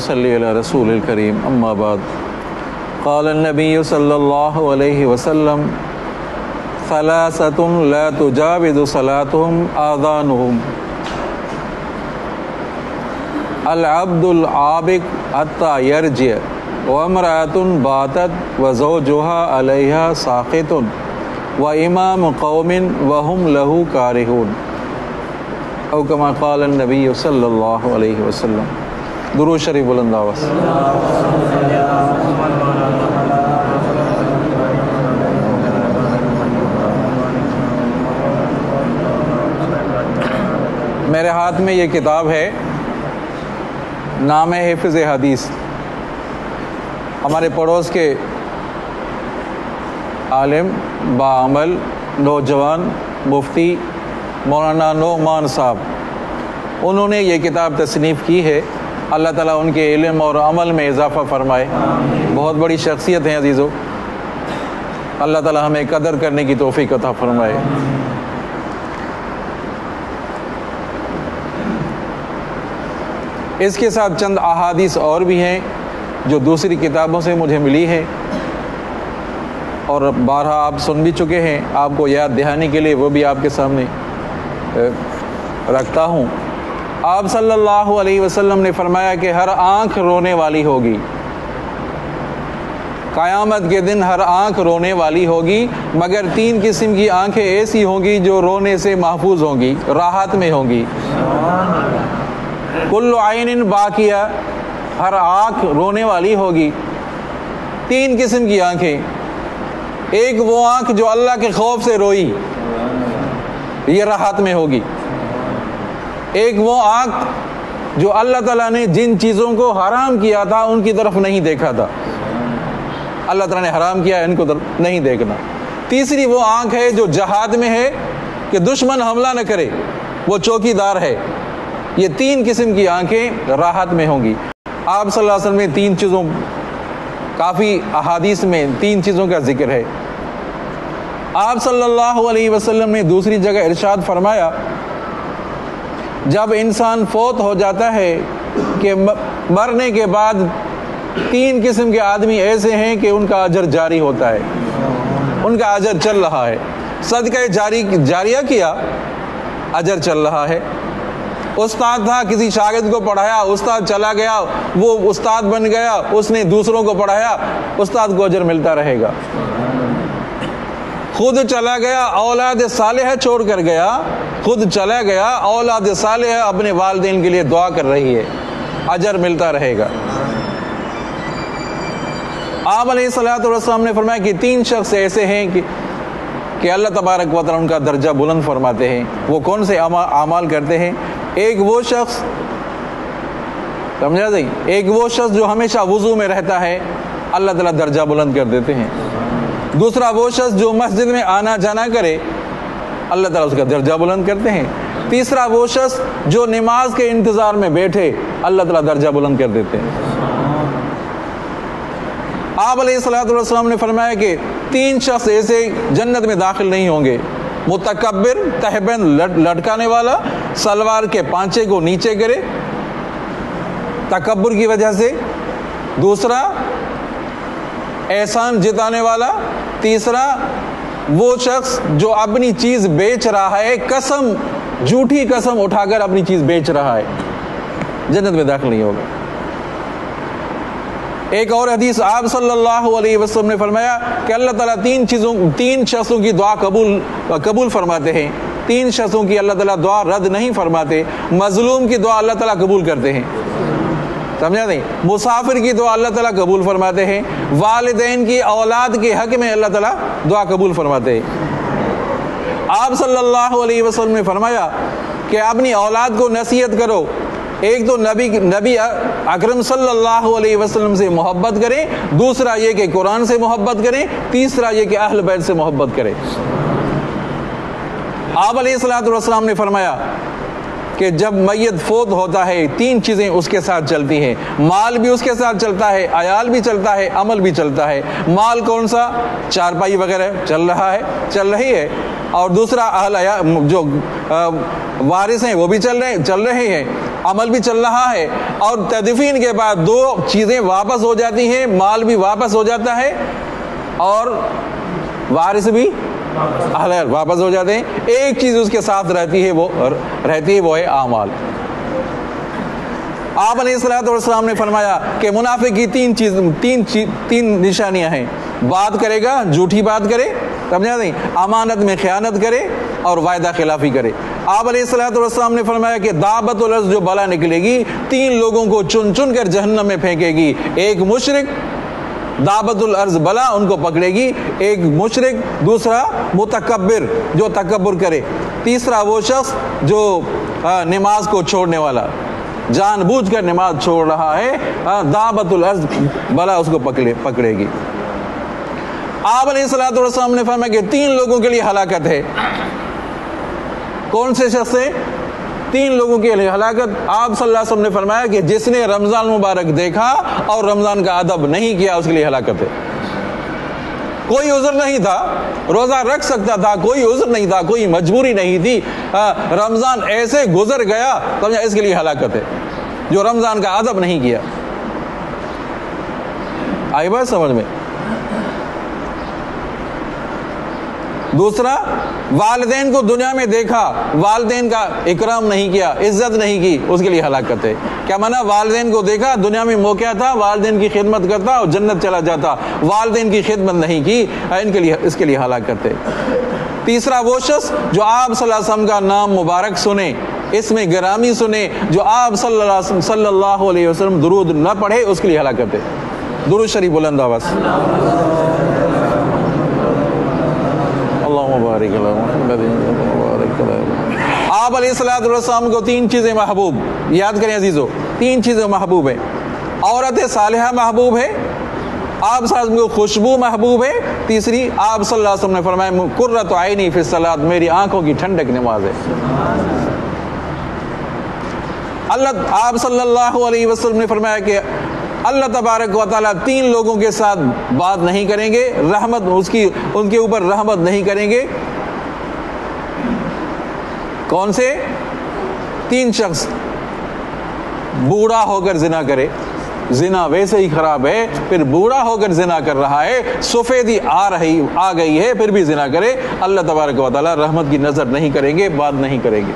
صلی علی رسول الکریم اما بعد قال النبی صلی اللہ علیہ وسلم ثلاثۃ لا تجاوز صلاتهم آذانهم العبد العابق حتى يرجع وامرأة باتت وزوجها عليها ساخط وإمام قوم وهم له كارهون او کما قال النبی صلی اللہ علیہ وسلم۔ درود شریف بلند آواز۔ میرے ہاتھ میں یہ کتاب ہے، نام ہے حفظ حدیث۔ ہمارے پڑوس کے عالم باعمل نوجوان مفتی مولانا نعمان صاحب، انہوں نے یہ کتاب تصنیف کی ہے۔ اللہ تعالیٰ ان کے علم اور عمل میں اضافہ فرمائے۔ بہت بڑی شخصیت ہیں عزیزو، اللہ تعالیٰ ہمیں قدر کرنے کی توفیق عطا فرمائے۔ اس کے ساتھ چند احادیث اور بھی ہیں جو دوسری کتابوں سے مجھے ملی ہے اور بارہا آپ سن بھی چکے ہیں۔ آپ کو یاد دہانی کے لیے وہ بھی آپ کے سامنے رکھتا ہوں۔ آپ صلی اللہ علیہ وسلم نے فرمایا کہ ہر آنکھ رونے والی ہوگی، قیامت کے دن ہر آنکھ رونے والی ہوگی، مگر تین قسم کی آنکھیں ایسی ہوں گی جو رونے سے محفوظ ہوں گی، راحت میں ہوں گی۔ کل عین باقیہ، ہر آنکھ رونے والی ہوگی۔ تین قسم کی آنکھیں، ایک وہ آنکھ جو اللہ کے خوف سے روئی، یہ راحت میں ہوگی۔ ایک وہ آنکھ جو اللہ تعالیٰ نے جن چیزوں کو حرام کیا تھا ان کی طرف نہیں دیکھا تھا، اللہ تعالیٰ نے حرام کیا ہے ان کو نہیں دیکھنا۔ تیسری وہ آنکھ ہے جو جہاد میں ہے کہ دشمن حملہ نہ کرے، وہ چوکی دار ہے۔ یہ تین قسم کی آنکھیں راحت میں ہوں گی۔ آپ صلی اللہ علیہ وسلم نے تین چیزوں، کافی احادیث میں تین چیزوں کا ذکر ہے۔ آپ صلی اللہ علیہ وسلم نے دوسری جگہ ارشاد فرمایا، جب انسان فوت ہو جاتا ہے کہ مرنے کے بعد تین قسم کے آدمی ایسے ہیں کہ ان کا اجر جاری ہوتا ہے، ان کا اجر چل رہا ہے۔ صدقہ جاریہ کیا، اجر چل رہا ہے۔ استاد تھا، کسی شاگرد کو پڑھایا، استاد چلا گیا، وہ استاد بن گیا، اس نے دوسروں کو پڑھایا، استاد کو اجر ملتا رہے گا۔ خود چلا گیا، اولاد صالحہ چھوڑ کر گیا، خود چلا گیا، اولاد صالحہ اپنے والدین کے لیے دعا کر رہی ہے، اجر ملتا رہے گا۔ آپ علیہ الصلوۃ والسلام نے فرمایا کہ تین شخص ایسے ہیں کہ اللہ تبارک و تعالیٰ ان کا درجہ بلند فرماتے ہیں۔ وہ کون سے اعمال کرتے ہیں؟ ایک وہ شخص، سمجھا جی، ایک وہ شخص جو ہمیشہ وضو میں رہتا ہے، اللہ تعالیٰ درجہ بلند کر دیتے ہیں۔ دوسرا وہ شخص جو مسجد میں آنا جانا کرے، اللہ تعالیٰ اس کا درجہ بلند کرتے ہیں۔ تیسرا وہ شخص جو نماز کے انتظار میں بیٹھے، اللہ تعالیٰ درجہ بلند کر دیتے ہیں۔ آپ علیہ الصلوۃ والسلام نے فرمایا کہ تین شخص ایسے جنت میں داخل نہیں ہوں گے: متکبر، تہبند لٹکانے والا، سلوار کے پانچے کو نیچے کرے تکبر کی وجہ سے، دوسرا احسان جتانے والا، تیسرا وہ شخص جو اپنی چیز بیچ رہا ہے، قسم، جھوٹی قسم اٹھا کر اپنی چیز بیچ رہا ہے، جنت میں داخل نہیں ہوگا۔ ایک اور حدیث آپ صلی اللہ علیہ وسلم نے فرمایا کہ اللہ تعالیٰ تین شخصوں کی دعا قبول فرماتے ہیں، تین شخصوں کی اللہ تعالیٰ دعا رد نہیں فرماتے۔ مظلوم کی دعا اللہ تعالیٰ قبول کرتے ہیں، سمجھا نہیں؟ مسافر کی دعا اللہ تعالیٰ قبول فرماتے ہیں۔ والدین کی اولاد کے حق میں اللہ تعالیٰ دعا قبول فرماتے ہیں۔ آپ صلی اللہ علیہ وسلم نے فرمایا کہ اپنی اولاد کو نصیحت کرو، ایک تو نبی اکرم صلی اللہ علیہ وسلم سے محبت کریں، دوسرا یہ کہ قرآن سے محبت کریں، تیسرا یہ کہ اہل بیت سے محبت کریں۔ آپ علیہ الصلوۃ والسلام نے فرمایا کہ جب میت فوت ہوتا ہے تین چیزیں اس کے ساتھ چلتی ہیں، مال بھی اس کے ساتھ چلتا ہے، عیال بھی چلتا ہے، عمل بھی چلتا ہے۔ مال کون سا؟ چارپائی وغیرہ چل رہی ہے، اور دوسرا اہل جو وارث ہیں وہ بھی چل رہے ہیں، عمل بھی چل رہا ہے اور تدفین کے بعد دو چیزیں واپس ہو جاتی ہیں، مال بھی واپس ہو جاتا ہے اور وارث بھی واپس ہو جاتے ہیں، ایک چیز اس کے ساتھ رہتی ہے وہ ہے اعمال۔ آپ علیہ الصلوۃ والسلام نے فرمایا کہ منافق کی تین نشانیاں ہیں، بات کرے گا جھوٹی بات کرے، سمجھا نہیں، امانت میں خیانت کرے اور وعدہ خلافی کرے۔ آپ علیہ الصلوۃ والسلام نے فرمایا کہ دعوت الارض جو بلا نکلے گی تین لوگوں کو چن چن کر جہنم میں پھینکے گی، ایک مشرک، دعوت الارض بلا ان کو پکڑے گی، ایک مشرک، دوسرا متکبر جو تکبر کرے، تیسرا وہ شخص جو نماز کو چھوڑنے والا، جان بوجھ کر نماز چھوڑ رہا ہے، دعوت الارض بلا اس کو پکڑے گی۔ آپ علیہ الصلوۃ والسلام نے فرمایا کہ تین لوگوں کے لیے ہلاکت ہے۔ کون سے شخص ہیں؟ تین لوگوں کے لیے ہلاکت۔ آپ صلی اللہ علیہ وسلم نے فرمایا کہ جس نے رمضان مبارک دیکھا اور رمضان کا ادب نہیں کیا اس کے لیے ہلاکت ہے۔ کوئی عذر نہیں تھا، روزہ رکھ سکتا تھا، کوئی عذر نہیں تھا، کوئی مجبوری نہیں تھی، رمضان ایسے گزر گیا، سمجھا، اس کے لیے ہلاکت ہے جو رمضان کا ادب نہیں کیا۔ آئی بات سمجھ میں؟ دوسرا، والدین کو دنیا میں دیکھا، والدین کا اکرام نہیں کیا، عزت نہیں کی، اس کے لیے ہلاکت ہے۔ کیا مانا؟ والدین کو دیکھا، دنیا میں موقع تھا، والدین کی خدمت کرتا اور جنت چلا جاتا، والدین کی خدمت نہیں کی، اس کے لیے ہلاکت ہے۔ تیسرا، وہ شخص جو آپ صلی اللہ علیہ وسلم کا نام مبارک سنے، اس میں گرامی سنے، جو آپ صلی اللہ علیہ وسلم درود نہ پڑھے، اس کے لیے ہلاکت ہے۔ درود شریف بلند آواز۔ آپ علیہ الصلوۃ والسلام کو تین چیزیں محبوب، یاد کریں عزیزو، تین چیزیں محبوب ہیں۔ عورت صالحہ محبوب ہے، آپ صلی اللہ علیہ وسلم کو خوشبو محبوب ہے، تیسری آپ صلی اللہ علیہ وسلم نے فرمایا قرۃ عینی فی الصلاۃ، میری آنکھوں کی ٹھنڈک نماز ہے۔ آپ صلی اللہ علیہ وسلم نے فرمایا کہ اللہ تبارک و تعالیٰ تین لوگوں کے ساتھ بات نہیں کریں گے، رحمت ان کے اوپر رحمت نہیں کریں گے۔ کون سے؟ تین شخص، بوڑھا ہو کر زنا کرے، زنا ویسے ہی خراب ہے، پھر بوڑھا ہو کر زنا کر رہا ہے، سفیدی آ گئی ہے، پھر بھی زنا کرے، اللہ تبارک و تعالیٰ رحمت کی نظر نہیں کریں گے، بات نہیں کریں گے۔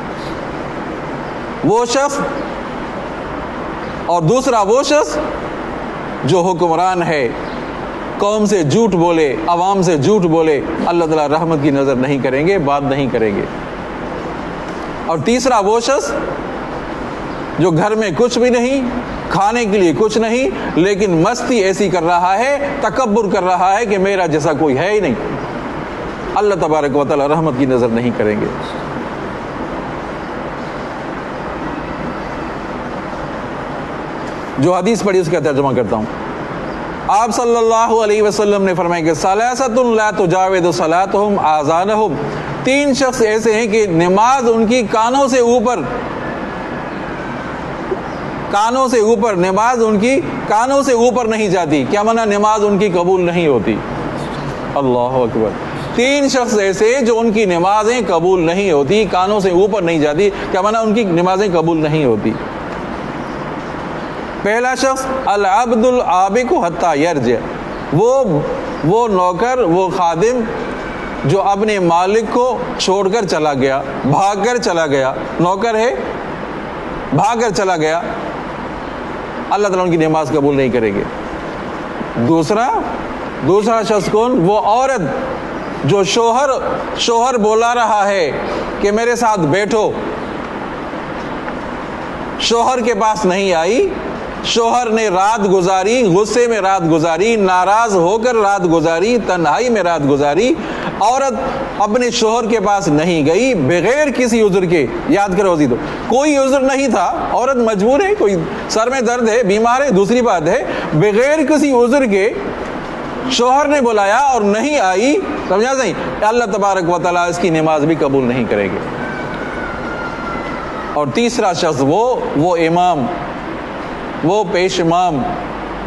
وہ شخص، اور دوسرا وہ شخص جو حکمران ہے، قوم سے جھوٹ بولے، عوام سے جھوٹ بولے، اللہ تعالیٰ رحمت کی نظر نہیں کریں گے، بات نہیں کریں گے۔ اور تیسرا وہ شخص جو گھر میں کچھ بھی نہیں، کھانے کے لیے کچھ نہیں، لیکن مستی ایسی کر رہا ہے، تکبر کر رہا ہے کہ میرا جیسا کوئی ہے ہی نہیں، اللہ تبارک و تعالیٰ رحمت کی نظر نہیں کریں گے۔ جو حدیث پڑھی اس کا ترجمہ کرتا ہوں۔ آپ صلی اللہ علیہ وسلم نے فرمایا کہ ثلاثۃ لا تجاوز صلاتهم آذانهم، تین شخص ایسے ہیں کہ نماز ان کی کانوں سے اوپر، نماز ان کی کانوں سے اوپر نہیں جاتی۔ کیا مانا؟ نماز ان کی قبول نہیں ہوتی۔ اللہ اکبر۔ تین شخص ایسے جو ان کی نمازیں قبول نہیں ہوتی، کانوں سے اوپر نہیں جاتی، کیا مانا؟ ان کی نمازیں قبول نہیں ہوتی۔ پہلا شخص العبد العابق حتی یرجع، وہ نوکر، وہ خادم جو اپنے مالک کو چھوڑ کر چلا گیا، بھاگ کر چلا گیا، نوکر ہے، بھاگ کر چلا گیا، اللہ تعالیٰ ان کی نماز قبول نہیں کرے گے۔ دوسرا شخص کون؟ وہ عورت جو شوہر بولا رہا ہے کہ میرے ساتھ بیٹھو، شوہر کے پاس نہیں آئی، شوہر نے رات گزاری، غصے میں رات گزاری، ناراض ہو کر رات گزاری، تنہائی میں رات گزاری، عورت اپنے شوہر کے پاس نہیں گئی بغیر کسی عذر کے۔ یاد کرو تو کوئی عذر نہیں تھا، عورت مجبور ہے، کوئی سر میں درد ہے، بیمار ہے، دوسری بات ہے، بغیر کسی عذر کے شوہر نے بلایا اور نہیں آئی، سمجھا نہیں، اللہ تبارک و تعالیٰ اس کی نماز بھی قبول نہیں کرے گے۔ اور تیسرا شخص وہ امام، وہ پیش امام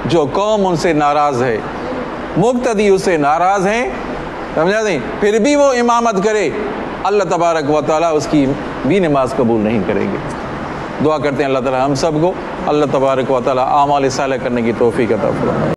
جو قوم ان سے ناراض ہے، مقتدی اس سے ناراض ہیں، سمجھا نہیں، پھر بھی وہ امامت کرے، اللہ تبارک و تعالیٰ اس کی بھی نماز قبول نہیں کریں گے۔ دعا کرتے ہیں اللہ تعالی ہم سب کو اللہ تبارک و تعالی اعمال صالح کرنے کی توفیق عطا فرمائے۔